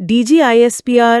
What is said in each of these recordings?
DGISPR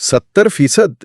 70%?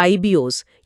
IBOs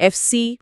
FC,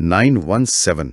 917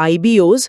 IBOs,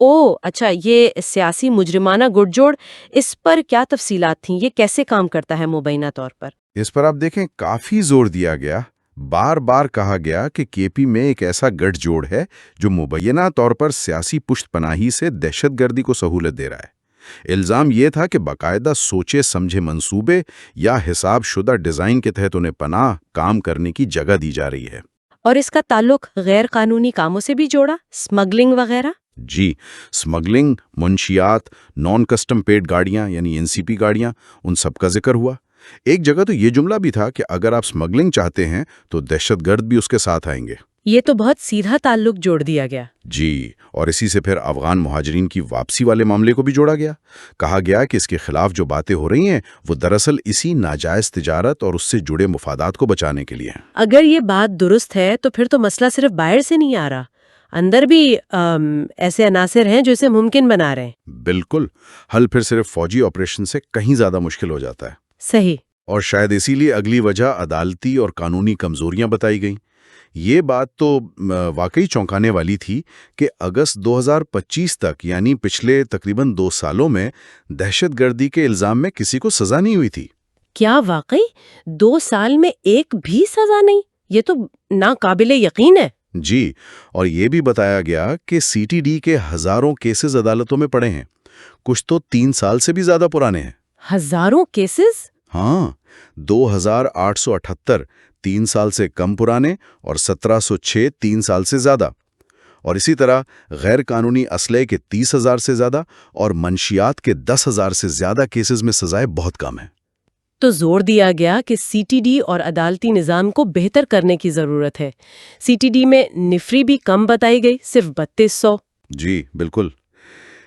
او اچھا، یہ سیاسی مجرمانہ گٹ جوڑ، اس پر کیا تفصیلات تھیں؟ یہ کیسے کام کرتا ہے مبینہ طور پر؟ اس پر آپ دیکھیں کافی زور دیا گیا، بار بار کہا گیا کہ کے پی میں ایک ایسا گٹھ جوڑ ہے جو مبینہ طور پر سیاسی پشت پناہی سے دہشت گردی کو سہولت دے رہا ہے۔ الزام یہ تھا کہ باقاعدہ سوچے سمجھے منصوبے یا حساب شدہ ڈیزائن کے تحت انہیں پناہ کام کرنے کی جگہ دی جا رہی ہے۔ اور اس کا تعلق غیر قانونی کاموں سے بھی جوڑا، سمگلنگ وغیرہ؟ جی، سمگلنگ، منشیات، نان کسٹم پیڈ گاڑیاں یعنی NCP گاڑیاں، ان سب کا ذکر ہوا۔ ایک جگہ تو یہ جملہ بھی تھا کہ اگر آپ سمگلنگ چاہتے ہیں تو دہشت گرد بھی اس کے ساتھ آئیں گے۔ یہ تو بہت سیدھا تعلق جوڑ دیا گیا۔ جی، اور اسی سے پھر افغان مہاجرین کی واپسی والے معاملے کو بھی جوڑا گیا۔ کہا گیا کہ اس کے خلاف جو باتیں ہو رہی ہیں وہ دراصل اسی ناجائز تجارت اور اس سے جڑے مفادات کو بچانے کے لیے ہیں۔ اگر یہ بات درست ہے تو پھر تو مسئلہ صرف باہر سے نہیں آ رہا، اندر بھی ایسے عناصر ہیں جو اسے ممکن بنا رہے ہیں۔ بالکل، حل پھر صرف فوجی آپریشن سے کہیں زیادہ مشکل ہو جاتا ہے۔ صحیح۔ اور شاید اسی لیے اگلی وجہ عدالتی اور قانونی کمزوریاں بتائی گئیں۔ یہ بات تو واقعی چونکانے والی تھی کہ اگست 2025 تک یعنی پچھلے تقریباً 2 سالوں میں دہشت گردی کے الزام میں کسی کو سزا نہیں ہوئی تھی۔ کیا واقعی 2 سال میں ایک بھی سزا نہیں؟ یہ تو ناقابل یقین ہے۔ جی، اور یہ بھی بتایا گیا کہ CTD کے ہزاروں کیسز عدالتوں میں پڑے ہیں، کچھ تو 3 سال سے بھی زیادہ پرانے ہیں۔ ہزاروں کیسز؟ ہاں، 2878 3 سال سے کم پرانے اور 1706 3 سال سے زیادہ، اور اسی طرح غیر قانونی اسلحے کے 30,000 سے زیادہ اور منشیات کے 10,000 سے زیادہ کیسز میں سزائیں بہت کم ہیں۔ تو زور دیا گیا کہ CTD اور عدالتی نظام کو بہتر کرنے کی ضرورت ہے۔ CTD میں نفری بھی کم بتائی گئی، صرف 3200۔ جی بالکل،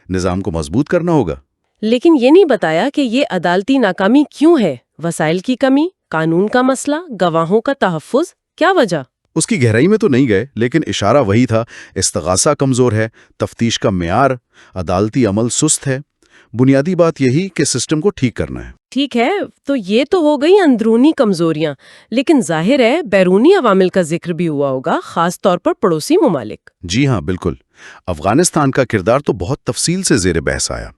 نظام کو مضبوط کرنا ہوگا۔ لیکن یہ نہیں بتایا کہ یہ عدالتی ناکامی کیوں ہے؟ وسائل کی کمی، قانون کا مسئلہ، گواہوں کا تحفظ، کیا وجہ؟ اس کی گہرائی میں تو نہیں گئے، لیکن اشارہ وہی تھا، استغاثہ کمزور ہے، تفتیش کا معیار، عدالتی عمل سست ہے۔ بنیادی بات یہی کہ سسٹم کو ٹھیک کرنا ہے۔ ٹھیک ہے، تو یہ تو ہو گئی اندرونی کمزوریاں، لیکن ظاہر ہے بیرونی عوامل کا ذکر بھی ہوا ہوگا، خاص طور پر پڑوسی ممالک۔ جی ہاں بالکل، افغانستان کا کردار تو بہت تفصیل سے زیر بحث آیا۔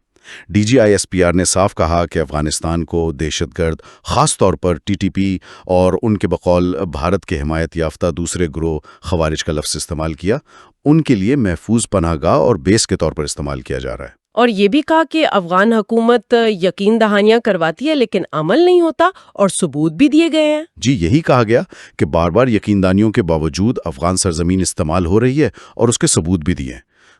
DGISPR نے صاف کہا کہ افغانستان کو دہشت گرد، خاص طور پر TTP اور ان کے بقول بھارت کے حمایت یافتہ دوسرے گروہ خوارج کا لفظ استعمال کیا، ان کے لیے محفوظ پناہ گاہ اور بیس کے طور پر استعمال کیا جا رہا ہے۔ اور یہ بھی کہا کہ افغان حکومت یقین دہانیاں کرواتی ہے لیکن عمل نہیں ہوتا، اور ثبوت بھی دیے گئے ہیں۔ جی یہی کہا گیا کہ بار بار یقین دہانیوں کے باوجود افغان سرزمین استعمال ہو رہی ہے اور اس کے ثبوت بھی دیے۔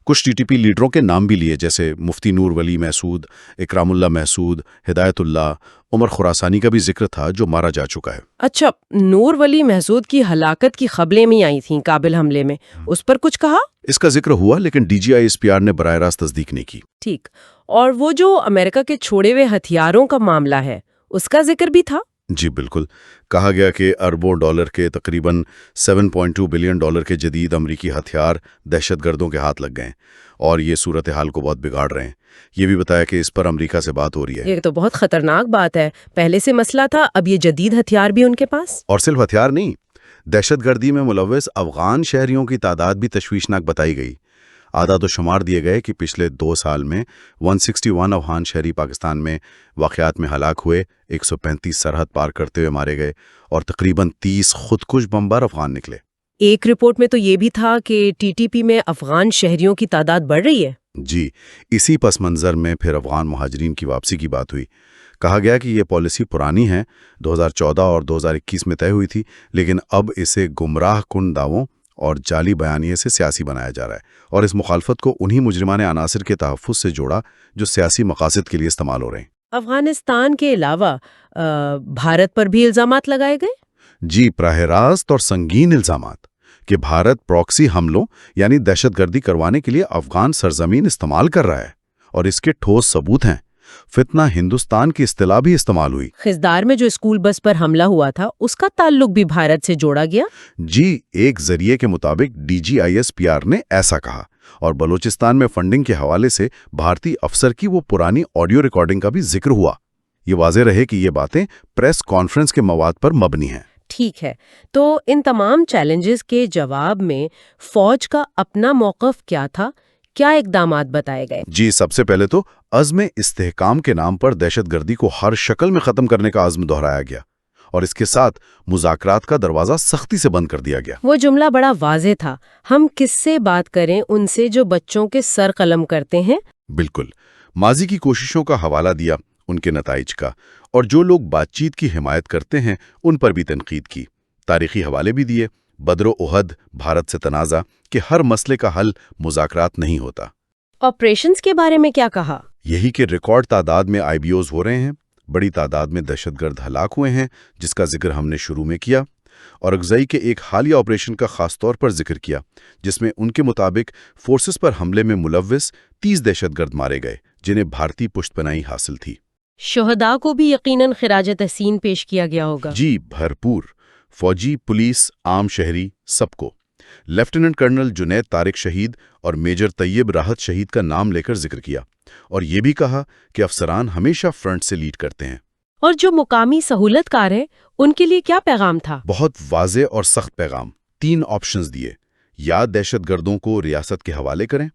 کچھ TTP لیڈروں کے نام بھی لیے، جیسے مفتی نور ولی محسود، اکرام اللہ محسود، ہدایت اللہ، عمر خراسانی کا بھی ذکر تھا جو مارا جا چکا ہے۔ اچھا، نور ولی محسود کی ہلاکت کی خبریں بھی آئی تھیں کابل حملے میں، اس پر کچھ کہا؟ اس کا ذکر ہوا لیکن DGISPR نے براہ راست تصدیق نہیں کی۔ ٹھیک، اور وہ جو امریکہ کے چھوڑے ہوئے ہتھیاروں کا معاملہ ہے، اس کا ذکر بھی تھا؟ جی بالکل، کہا گیا کہ اربوں ڈالر کے تقریباً $7.2 بلین کے جدید امریکی ہتھیار دہشت گردوں کے ہاتھ لگ گئے اور یہ صورتحال کو بہت بگاڑ رہے ہیں۔ یہ بھی بتایا کہ اس پر امریکہ سے بات ہو رہی ہے۔ یہ تو بہت خطرناک بات ہے، پہلے سے مسئلہ تھا، اب یہ جدید ہتھیار بھی ان کے پاس؟ اور صرف ہتھیار نہیں، دہشت گردی میں ملوث افغان شہریوں کی تعداد بھی تشویشناک بتائی گئی۔ اعداد و شمار دیے گئے کہ پچھلے 2 سال میں 161 افغان شہری پاکستان میں واقعات میں ہلاک ہوئے، 135 سرحد پار کرتے ہوئے مارے گئے اور تقریباً 30 خودکش بمبار افغان نکلے۔ ایک رپورٹ میں تو یہ بھی تھا کہ TTP میں افغان شہریوں کی تعداد بڑھ رہی ہے۔ جی، اسی پس منظر میں پھر افغان مہاجرین کی واپسی کی بات ہوئی۔ کہا گیا کہ یہ پالیسی پرانی ہے، 2014 اور 2021 میں طے ہوئی تھی، لیکن اب اسے گمراہ کن دعووں اور جعلی بیانیے سے سیاسی بنایا جا رہا ہے، اور اس مخالفت کو انہی مجرمانہ عناصر کے تحفظ سے جوڑا جو سیاسی مقاصد کے لیے استعمال ہو رہے ہیں۔ افغانستان کے علاوہ بھارت پر بھی الزامات لگائے گئے؟ جی، براہ راست اور سنگین الزامات کہ بھارت پراکسی حملوں یعنی دہشت گردی کروانے کے لیے افغان سرزمین استعمال کر رہا ہے، اور اس کے ٹھوس ثبوت ہیں۔ فتنہ ہندوستان کی اصطلاح بھی استعمال ہوئی۔ خزدار میں جو اسکول بس پر حملہ ہوا تھا، اس کا تعلق بھی بھارت سے جوڑا گیا؟ جی، ایک ذریعے کے مطابق DGISPR نے ایسا کہا، اور بلوچستان میں فنڈنگ کے حوالے سے بھارتی افسر کی وہ پرانی آڈیو ریکارڈنگ کا بھی ذکر ہوا۔ یہ واضح رہے کہ یہ باتیں پریس کانفرنس کے مواد پر مبنی ہیں۔ ٹھیک ہے، تو ان تمام چیلنجز کے جواب میں فوج کا اپنا موقف کیا تھا؟ کیا اقدامات بتائے گئے؟ جی سب سے پہلے تو عزم استحکام کے نام پر دہشت گردی کو ہر شکل میں ختم کرنے کا عزم دہرایا گیا اور اس کے ساتھ مذاکرات کا دروازہ سختی سے بند کر دیا گیا۔ وہ جملہ بڑا واضح تھا، ہم کس سے بات کریں؟ ان سے جو بچوں کے سر قلم کرتے ہیں۔ بالکل، ماضی کی کوششوں کا حوالہ دیا، ان کے نتائج کا، اور جو لوگ بات چیت کی حمایت کرتے ہیں ان پر بھی تنقید کی۔ تاریخی حوالے بھی دیے، بدر و احد، بھارت سے تنازع کہ ہر مسئلے کا حل مذاکرات نہیں ہوتا۔ آپریشنز کے بارے میں کیا کہا؟ یہی کہ ریکارڈ تعداد میں IBOs ہو رہے ہیں، بڑی تعداد میں دہشت گرد ہلاک ہوئے ہیں جس کا ذکر ہم نے شروع میں کیا، اور اغزئی کے ایک حالیہ آپریشن کا خاص طور پر ذکر کیا جس میں ان کے مطابق فورسز پر حملے میں ملوث 30 دہشت گرد مارے گئے جنہیں بھارتی پشت پناہی حاصل تھی۔ شہداء کو بھی یقیناً خراج تحسین پیش کیا گیا ہوگا۔ جی بھرپور، فوجی، پولیس، عام شہری، سب کو۔ لیفٹیننٹ کرنل جنید طارق شہید اور میجر طیب راحت شہید کا نام لے کر ذکر کیا، اور یہ بھی کہا کہ افسران ہمیشہ فرنٹ سے لیڈ کرتے ہیں۔ اور جو مقامی سہولت کار ہیں ان کے لیے کیا پیغام تھا؟ بہت واضح اور سخت پیغام۔ 3 آپشنز دیے، یا دہشت گردوں کو ریاست کے حوالے کریں،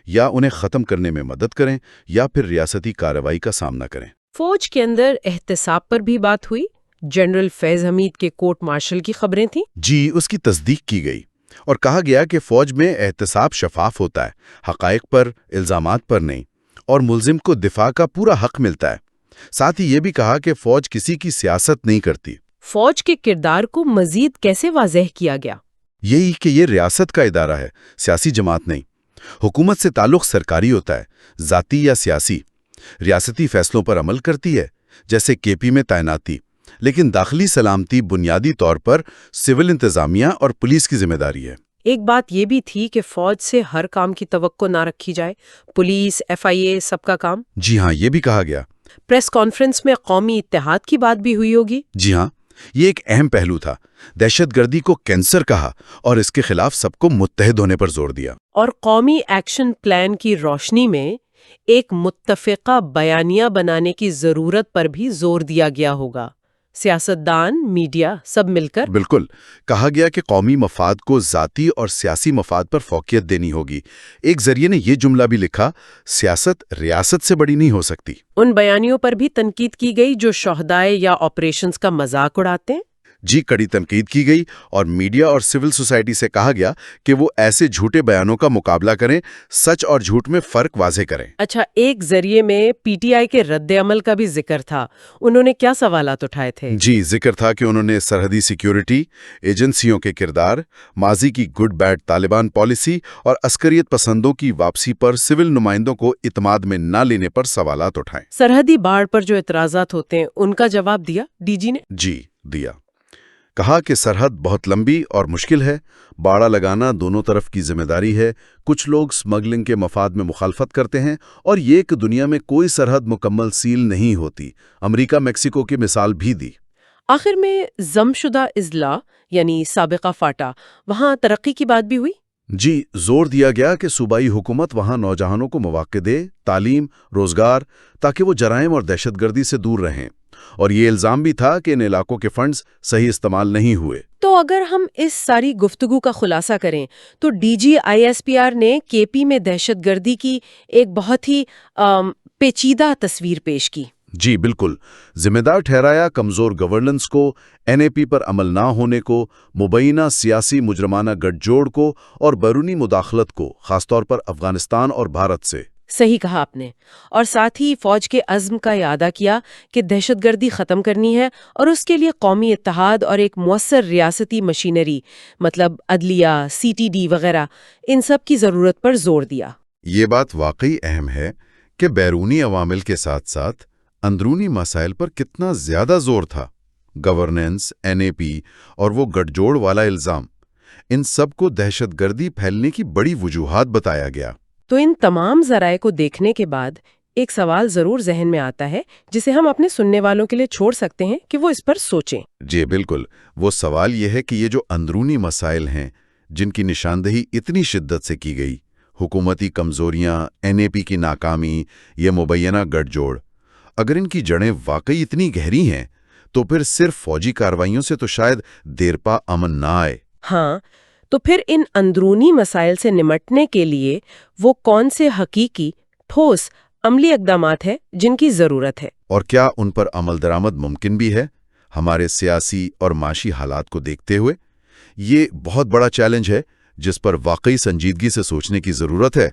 یا انہیں ختم کرنے میں مدد کریں، یا پھر ریاستی کارروائی کا سامنا کریں۔ فوج کے اندر احتساب پر بھی بات ہوئی، جنرل فیض حمید کے کورٹ مارشل کی خبریں تھیں۔ جی اس کی تصدیق کی گئی اور کہا گیا کہ فوج میں احتساب شفاف ہوتا ہے، حقائق پر، الزامات پر نہیں، اور ملزم کو دفاع کا پورا حق ملتا ہے۔ ساتھ ہی یہ بھی کہا کہ فوج کسی کی سیاست نہیں کرتی۔ فوج کے کردار کو مزید کیسے واضح کیا گیا؟ یہی کہ یہ ریاست کا ادارہ ہے، سیاسی جماعت نہیں۔ حکومت سے تعلق سرکاری ہوتا ہے، ذاتی یا سیاسی۔ ریاستی فیصلوں پر عمل کرتی ہے، جیسے KP میں تعیناتی، لیکن داخلی سلامتی بنیادی طور پر سول انتظامیہ اور پولیس کی ذمہ داری ہے۔ ایک بات یہ بھی تھی کہ فوج سے ہر کام کی توقع نہ رکھی جائے، پولیس، FIA سب کا کام۔ جی ہاں، یہ بھی کہا گیا۔ پریس کانفرنس میں قومی اتحاد کی بات بھی ہوئی ہوگی۔ جی ہاں، یہ ایک اہم پہلو تھا۔ دہشت گردی کو کینسر کہا اور اس کے خلاف سب کو متحد ہونے پر زور دیا۔ اور قومی ایکشن پلان کی روشنی میں ایک متفقہ بیانیہ بنانے کی ضرورت پر بھی زور دیا گیا ہوگا۔ سیاستدان، میڈیا، سب مل کر۔ بالکل، کہا گیا کہ قومی مفاد کو ذاتی اور سیاسی مفاد پر فوقیت دینی ہوگی۔ ایک ذریعے نے یہ جملہ بھی لکھا، سیاست ریاست سے بڑی نہیں ہو سکتی۔ ان بیانیوں پر بھی تنقید کی گئی جو شہدائے یا آپریشنز کا مذاق اڑاتے ہیں۔ جی کڑی تنقید کی گئی، اور میڈیا اور سول سوسائٹی سے کہا گیا کہ وہ ایسے جھوٹے بیانوں کا مقابلہ کریں، سچ اور جھوٹ میں فرق واضح کریں۔ اچھا، ایک ذریعے میں PTI کے رد عمل کا بھی ذکر تھا، انہوں نے کیا سوالات اٹھائے تھے؟ جی ذکر تھا کہ انہوں نے سرحدی سیکیورٹی، ایجنسیوں کے کردار، ماضی کی گڈ بیڈ طالبان پالیسی اور عسکریت پسندوں کی واپسی پر سول نمائندوں کو اعتماد میں نہ لینے پر سوالات اٹھائے۔ سرحدی باڑ پر جو اعتراضات ہوتے ہیں ان کا جواب دیا DG نے؟ جی دیا، کہا کہ سرحد بہت لمبی اور مشکل ہے، باڑا لگانا دونوں طرف کی ذمہ داری ہے، کچھ لوگ سمگلنگ کے مفاد میں مخالفت کرتے ہیں، اور یہ کہ دنیا میں کوئی سرحد مکمل سیل نہیں ہوتی۔ امریکہ میکسیکو کی مثال بھی دی۔ آخر میں ضم شدہ اضلاع یعنی سابقہ فاٹا، وہاں ترقی کی بات بھی ہوئی؟ جی زور دیا گیا کہ صوبائی حکومت وہاں نوجوانوں کو مواقع دے، تعلیم، روزگار، تاکہ وہ جرائم اور دہشت گردی سے دور رہیں، اور یہ الزام بھی تھا کہ ان علاقوں کے فنڈز صحیح استعمال نہیں ہوئے۔ تو اگر ہم اس ساری گفتگو کا خلاصہ کریں تو DG ISPR نے KP میں دہشت گردی کی ایک بہت ہی پیچیدہ تصویر پیش کی۔ جی بالکل، ذمہ دار ٹھہرایا کمزور گورننس کو، NAP پر عمل نہ ہونے کو، مبینہ سیاسی مجرمانہ گٹھ جوڑ کو، اور بیرونی مداخلت کو، خاص طور پر افغانستان اور بھارت سے۔ صحیح کہا آپ نے، اور ساتھ ہی فوج کے عزم کا اعادہ کیا کہ دہشت گردی ختم کرنی ہے، اور اس کے لیے قومی اتحاد اور ایک مؤثر ریاستی مشینری، مطلب عدلیہ، CTD وغیرہ، ان سب کی ضرورت پر زور دیا۔ یہ بات واقعی اہم ہے کہ بیرونی عوامل کے ساتھ ساتھ اندرونی مسائل پر کتنا زیادہ زور تھا۔ گورننس، NAP اور وہ گٹھ جوڑ والا الزام، ان سب کو دہشت گردی پھیلنے کی بڑی وجوہات بتایا گیا۔ تو ان تمام ذرائع کو دیکھنے کے بعد ایک سوال ضرور ذہن میں آتا ہے جسے ہم اپنے سننے والوں کے لیے چھوڑ سکتے ہیں کہ وہ اس پر سوچیں۔ جی بالکل، وہ سوال یہ ہے کہ یہ جو اندرونی مسائل ہیں جن کی نشاندہی اتنی شدت سے کی گئی، حکومتی کمزوریاں، NAP کی ناکامی، یہ مبینہ گٹھ جوڑ، اگر ان کی جڑیں واقعی اتنی گہری ہیں تو پھر صرف فوجی کارروائیوں سے تو شاید دیر پا امن نہ آئے۔ ہاں، تو پھر ان اندرونی مسائل سے نمٹنے کے لیے وہ کون سے حقیقی ٹھوس عملی اقدامات ہیں جن کی ضرورت ہے؟ اور کیا ان پر عمل درآمد ممکن بھی ہے ہمارے سیاسی اور معاشی حالات کو دیکھتے ہوئے؟ یہ بہت بڑا چیلنج ہے جس پر واقعی سنجیدگی سے سوچنے کی ضرورت ہے۔